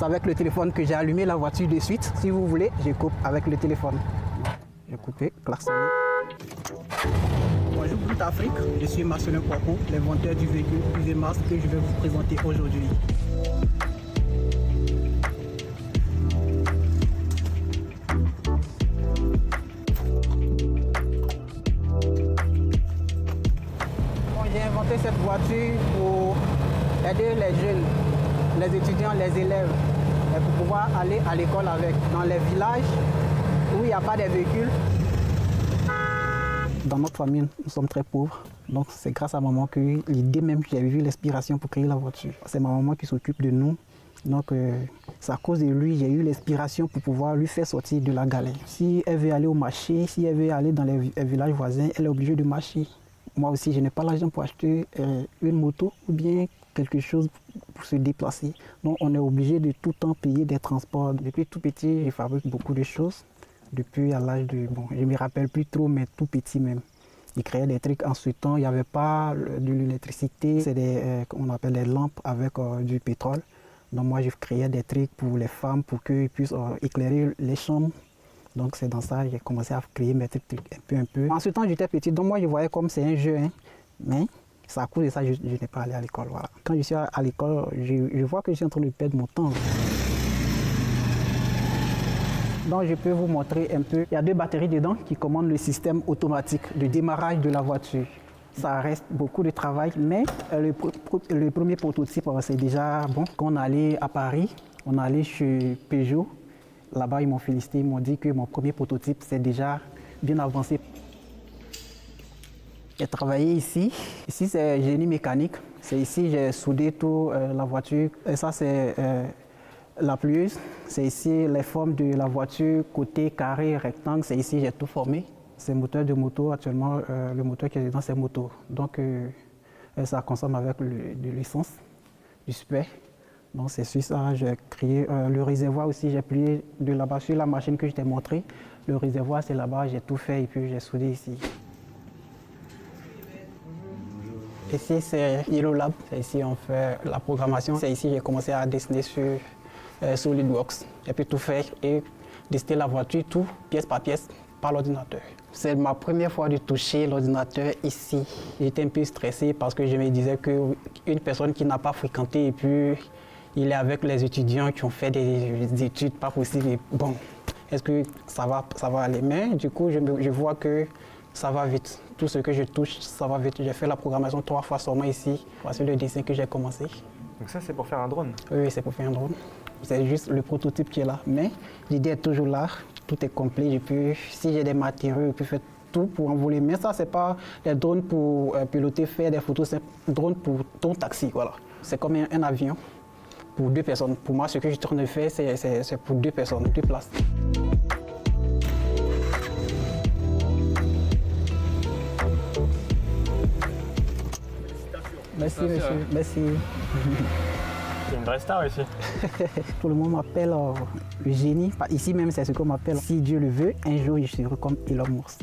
C'est avec le téléphone que j'ai allumé la voiture de suite. Si vous voulez, je coupe avec le téléphone. J'ai coupé, klaxonné. Bonjour Brut Afrique, je suis Marcelin Kouakou, l'inventeur du véhicule Privé Mars que je vais vous présenter aujourd'hui. J'ai inventé cette voiture pour aider les jeunes, les étudiants, les élèves, pour pouvoir aller à l'école avec. Dans les villages où il n'y a pas de véhicules. Dans notre famille, nous sommes très pauvres. Donc c'est grâce à maman que l'idée même, j'ai eu l'inspiration pour créer la voiture. C'est ma maman qui s'occupe de nous. Donc c'est à cause de lui, j'ai eu l'inspiration pour pouvoir lui faire sortir de la galère. Si elle veut aller au marché, si elle veut aller dans les villages voisins, elle est obligée de marcher. Moi aussi, je n'ai pas l'argent pour acheter une moto ou bien quelque chose pour se déplacer. Donc on est obligé de tout le temps payer des transports. Depuis tout petit, je fabrique beaucoup de choses. Depuis à l'âge de, je ne me rappelle plus trop, mais tout petit même. Je créais des trucs en ce temps, il n'y avait pas de l'électricité, c'est des, on appelle des lampes avec du pétrole. Donc moi, je créais des trucs pour les femmes, pour qu'ils puissent éclairer les chambres. Donc c'est dans ça que j'ai commencé à créer mes trucs un peu. En ce temps, j'étais petit, donc moi je voyais comme c'est un jeu, hein. Mais c'est à cause de ça que je n'ai pas allé à l'école. Voilà. Quand je suis à l'école, je vois que je suis en train de perdre mon temps. Donc je peux vous montrer un peu. Il y a deux batteries dedans qui commandent le système automatique de démarrage de la voiture. Ça reste beaucoup de travail, mais le premier prototype, c'est déjà bon. Quand on allait à Paris, on allait chez Peugeot. Là-bas, ils m'ont félicité, ils m'ont dit que mon premier prototype, c'est déjà bien avancé. J'ai travaillé ici. Ici, c'est génie mécanique. C'est ici que j'ai soudé toute la voiture. Et ça, c'est la pluieuse. C'est ici les formes de la voiture, côté, carré, rectangle. C'est ici que j'ai tout formé. C'est moteur de moto. Actuellement, le moteur qui est dedans, c'est moto. Donc, ça consomme avec de l'essence, du super. Donc c'est sur ça que j'ai créé le réservoir aussi, j'ai plié de là-bas sur la machine que je t'ai montré. Le réservoir c'est là-bas, j'ai tout fait et puis j'ai soudé ici. Ici c'est Yellow Lab, ici on fait la programmation. C'est ici que j'ai commencé à dessiner sur SolidWorks. J'ai pu tout faire et dessiner la voiture, tout pièce par pièce par l'ordinateur. C'est ma première fois de toucher l'ordinateur ici. J'étais un peu stressé parce que je me disais qu'une personne qui n'a pas fréquenté et puis il est avec les étudiants qui ont fait des études pas possibles. Bon, est-ce que ça va aller? Mais du coup, je vois que ça va vite. Tout ce que je touche, ça va vite. J'ai fait la programmation 3 fois seulement ici. Voici le dessin que j'ai commencé. Donc ça, c'est pour faire un drone? Oui, c'est pour faire un drone. C'est juste le prototype qui est là. Mais l'idée est toujours là. Tout est complet. Si j'ai des matériaux, je peux faire tout pour envoler. Mais ça, c'est pas des drones pour piloter, faire des photos. C'est un drone pour ton taxi. Voilà. C'est comme un avion. Pour 2 personnes. Pour moi, ce que je suis en train de faire, c'est pour 2 personnes, 2 places. Merci, monsieur. Merci. C'est une vraie star ici. Tout le monde m'appelle le génie. Ici même, c'est ce qu'on m'appelle. Si Dieu le veut, un jour, je serai comme Elon Musk.